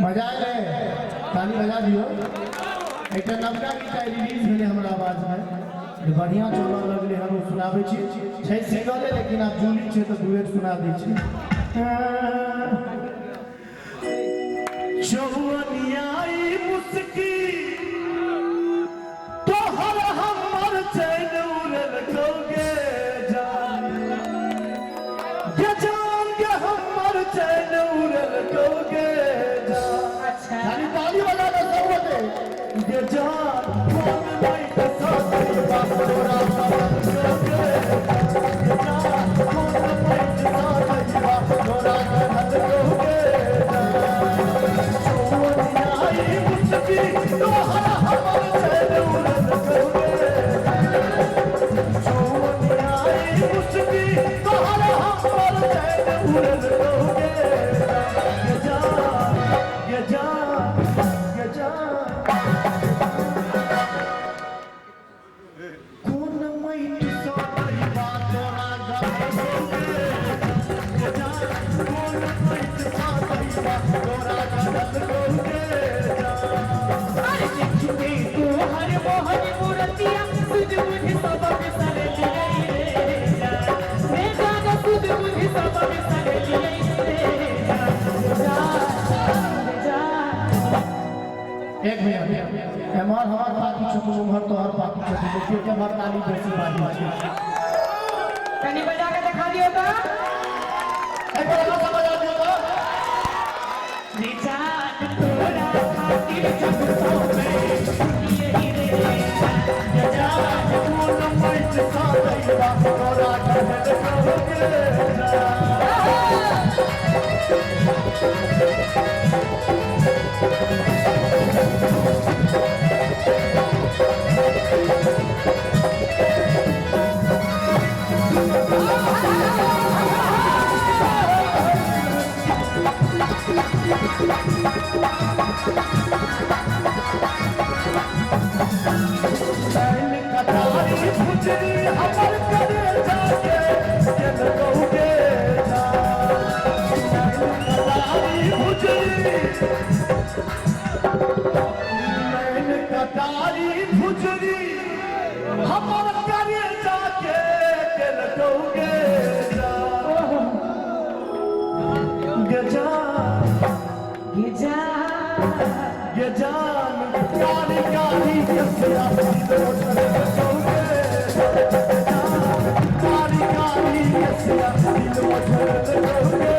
मजा आए ताली बजा दियो। एक नवका गीत रिलीज भेले हमरा आवाज में बढ़िया चलऽ लगले हम सुनाबै छी छै सिंगल लेकिन आप जूली छै तो डुएट सुना दै छी। चौनियाई मुस्की तोहर हमर चैन उड़ल कोगे जान के जान के हमर चैन उड़ल कोगे जान। अच्छा ताली ताली बजा दो सब लोग के जान कौन लाइट साथी बात तोरा साथ कोगे जान कौन लाइट साथी बात तोरा साथ कोगे तोहर हमर चैन उड़ल कोगे चौनियाई मुस्की तोहर हमर चैन उड़ल कोगे ये जान ये जान ये जान कौन माइट साथी बात तोरा गात कोगे ये जान कौन माइट साथी बात तोरा गात कोगे एक मिनट एमर हमार पार्टी छो उमर तोहर पार्टी छो देखियो के हमर ताली बेसी बाजी छै कनी बजा के दिखा दियो तो एक बार और बजा दियो तो निजात तोरा खातिर जब सो में यही रे निजात कौन माइट साथी बात तोरा गात कोगे हमर करे जाके जन कोगे नैन कटारी भुजरी हमर करे जाके जन कोगे ये जान काली काली कसया कोगे काली काली कसया कोगे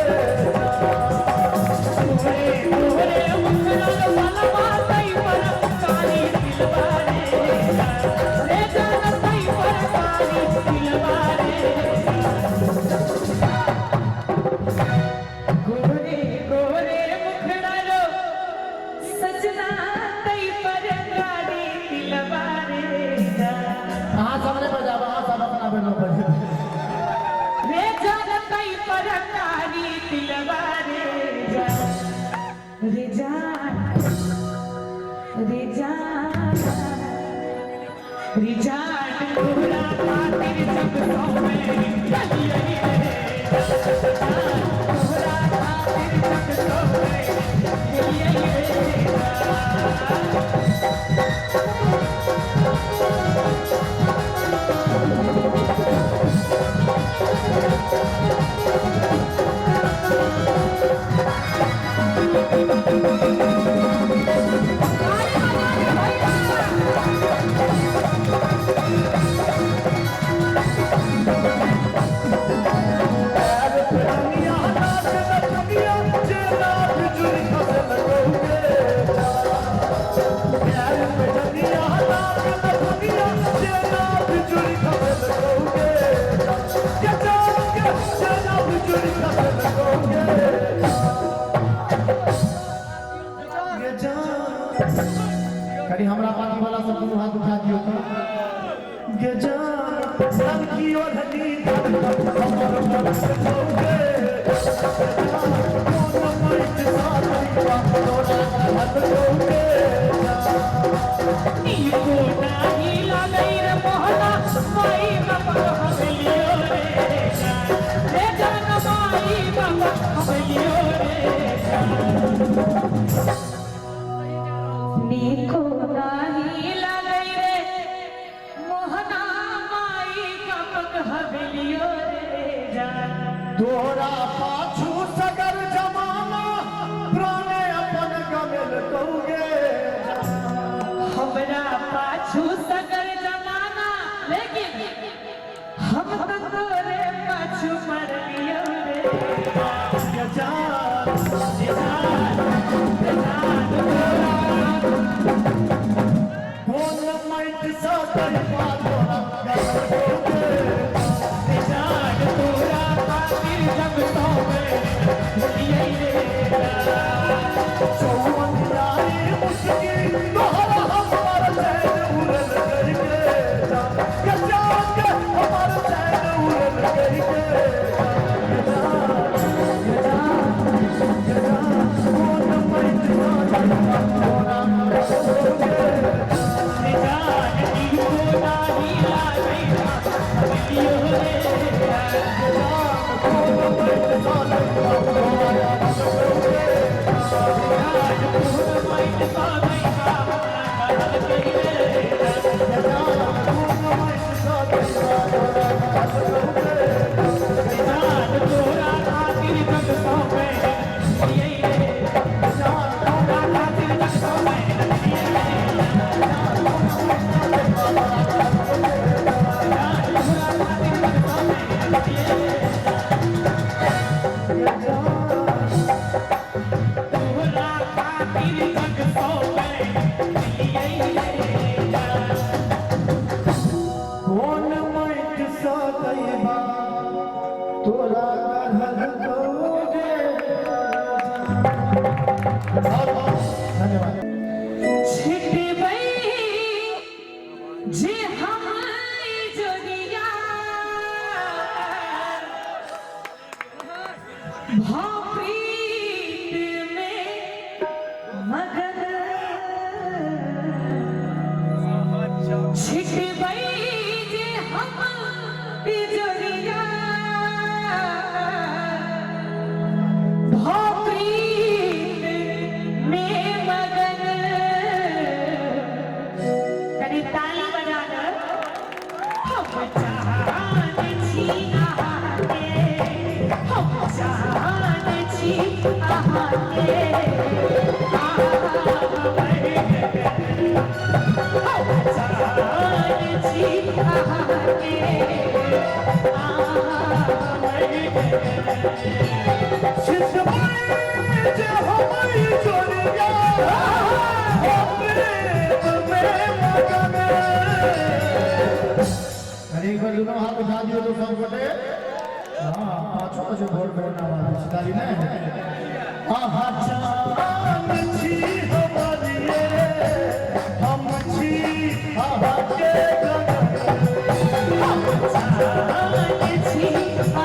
रिजात तोरा खातिर जब सो में यही रे तोरा खातिर जब सो में यही रे कहीं हमरा पार्टी वाला सब दोनों हाथ उठा दियो तो ये जान सब की ओढ़नी हमर मन से कोगे कौन माइट साथी बात तोरा गात कोगे नीको नाही लगई रे मोहना माई बाबा हमेलियो रे जान माई बाबा हमेलियो रे देखो नाही लागई रे मोहना माई कपक हवेलियो रे जान तोरा पाछू सगर जमाना प्राणे अपन गमिल कौगे हमरा पाछू सगर जमाना लेकिन हम तो तोरे पाछू मर लियो रे ये जान कौन माइट सा कर पातोरा कौगे जान तोरा खातिर जग तो में भूलिए रे चौवन यारी मुश्किल तोहरा हमार चैन उड़ल करके जा ये जान के हमार चैन उड़ल करके कौन माइट सा कर पातोरा कौगे कौन माइट सा दैबा तोरा कहल कौगे धन्यवाद छिटबै जे हम जोगिया भाप्रीत में मगन छिटबै जे हम जोगिया भाप्रीत में मगन कभी ताली बजाकर हम जान छी आके हम जान छी आके हम जान छी आके जे हमारी जोड़िया अरे एक बार दोनों हाथ उठा दियो तो सब बटे हाँ पाँचों बजे भोर में नाम सितारी नहीं आहा जान छी हमारी हम छी आहा के हम जान छी आके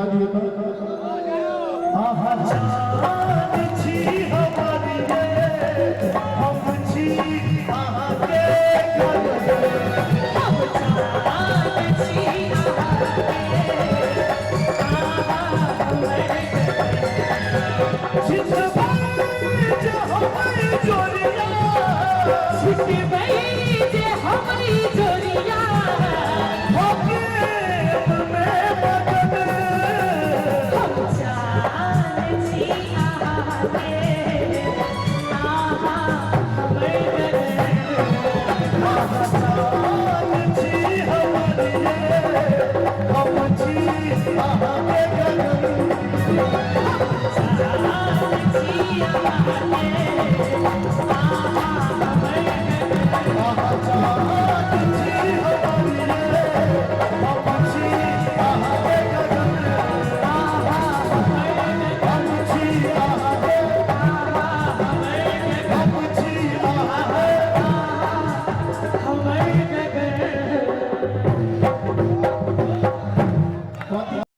दिए तो आहा जान छी हमारी ये हम छी आहा के छुट्टी